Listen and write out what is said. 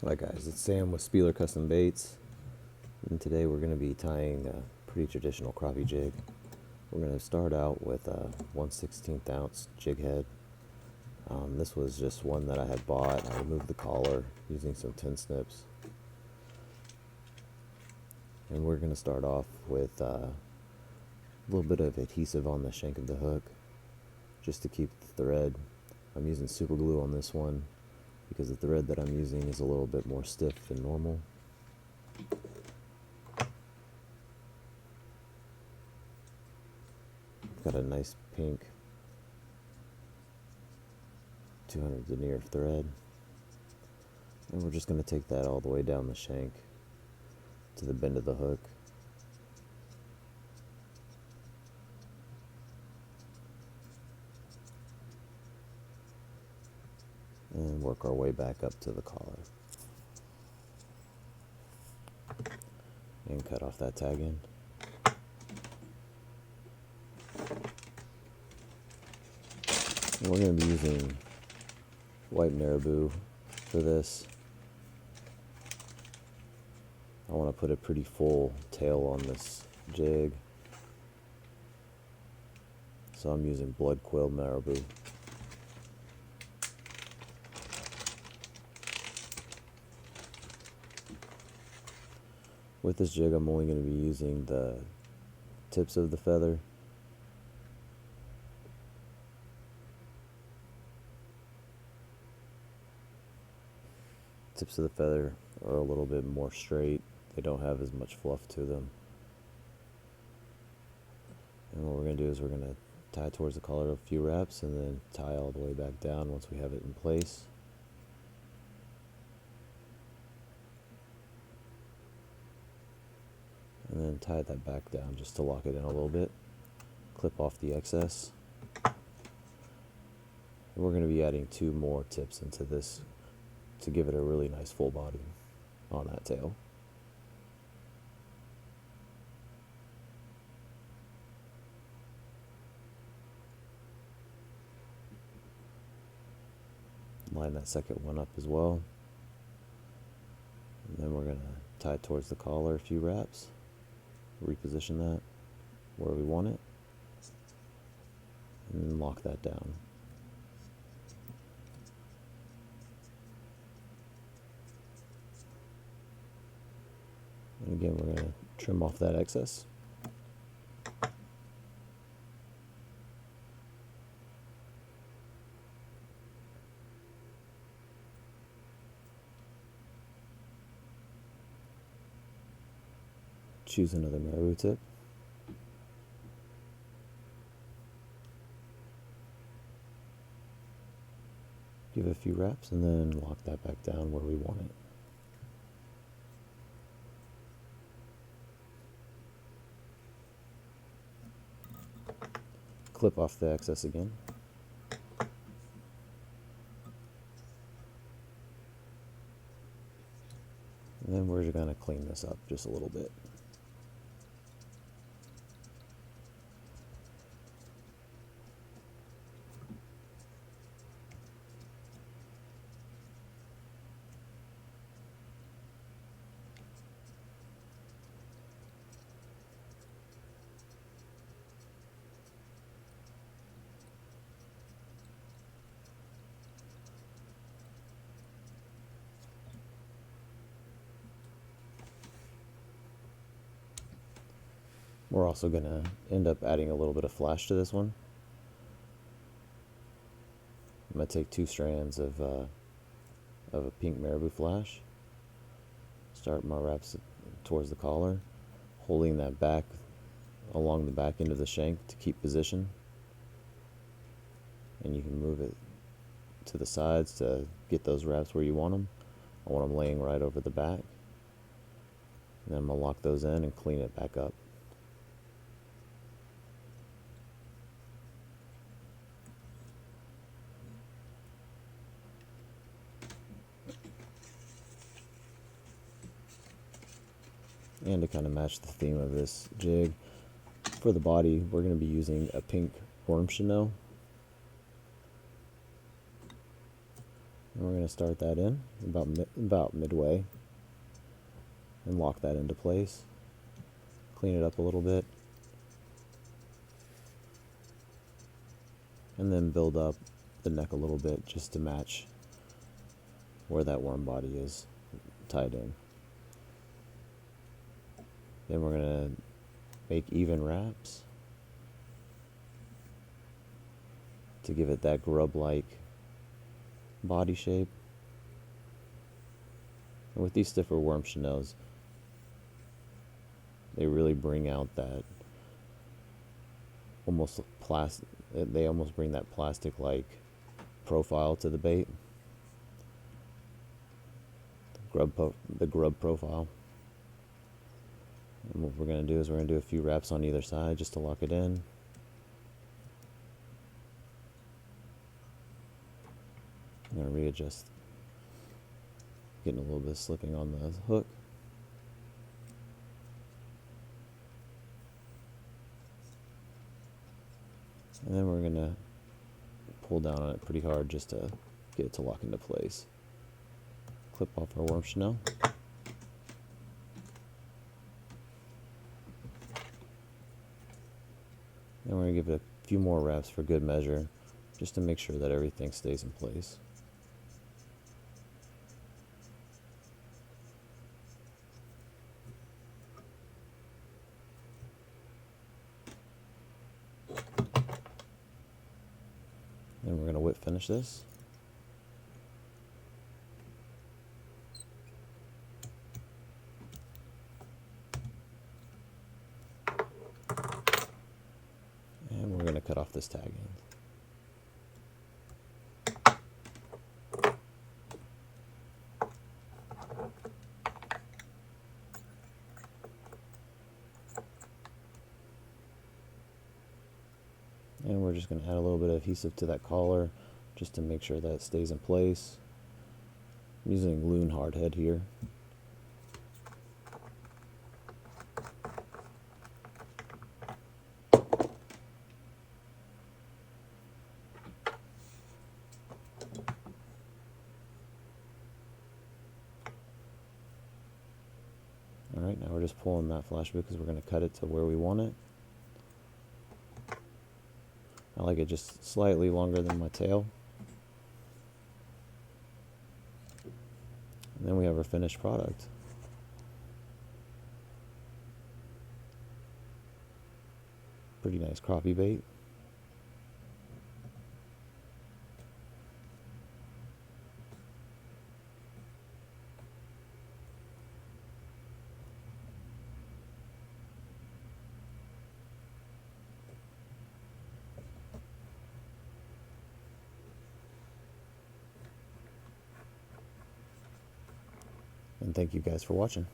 Hi guys, it's Sam with Spieler Custom Baits, and today we're going to be tying a pretty traditional crappie jig. We're going to start out with a 1/16 ounce jig head. This was just one that I had bought. I removed the collar using some tin snips. And we're going to start off with a little bit of adhesive on the shank of the hook, just to keep the thread. I'm using super glue on this one because the thread that I'm using is a little bit more stiff than normal. Got a nice pink 200 denier thread, and we're just going to take that all the way down the shank to the bend of the hook. And work our way back up to the collar. And cut off that tag end. And we're going to be using white marabou for this. I want to put a pretty full tail on this jig, so I'm using blood quill marabou. With this jig, I'm only going to be using the tips of the feather. Tips of the feather are a little bit more straight. They don't have as much fluff to them. And what we're going to do is we're going to tie towards the collar a few wraps and then tie all the way back down once we have it in place. And then tie that back down just to lock it in a little bit. Clip off the excess. And we're going to be adding 2 more tips into this to give it a really nice full body on that tail. Line that second one up as well. And then we're going to tie towards the collar a few wraps. Reposition that where we want it. And then lock that down. And again, we're going to trim off that excess. Choose another marabou tip. Give it a few wraps and then lock that back down where we want it. Clip off the excess again. And then we're going to clean this up just a little bit. We're also going to end up adding a little bit of flash to this one. I'm going to take 2 strands of a pink marabou flash. Start my wraps towards the collar, holding that back along the back end of the shank to keep position. And you can move it to the sides to get those wraps where you want them. I want them laying right over the back. And then I'm going to lock those in and clean it back up. And to kind of match the theme of this jig, for the body, we're going to be using a pink worm chenille. And we're going to start that in about midway and lock that into place. Clean it up a little bit. And then build up the neck a little bit just to match where that worm body is tied in. Then we're going to make even wraps to give it that grub-like body shape. And with these stiffer worm chenilles, they really bring out that almost plastic. They almost bring that plastic-like profile to the bait. The grub profile. And what we're going to do is we're going to do a few wraps on either side just to lock it in. I'm going to readjust. Getting a little bit of slipping on the hook. And then we're going to pull down on it pretty hard just to get it to lock into place. Clip off our worm chenille. And we're going to give it a few more wraps for good measure, just to make sure that everything stays in place. Then we're going to whip finish this. And we're going to cut off this tag end. And we're just going to add a little bit of adhesive to that collar just to make sure that it stays in place. I'm using loon hardhead here. Alright, now we're just pulling that flash boot because we're going to cut it to where we want it. I like it just slightly longer than my tail. And then we have our finished product. Pretty nice crappie bait. And thank you guys for watching.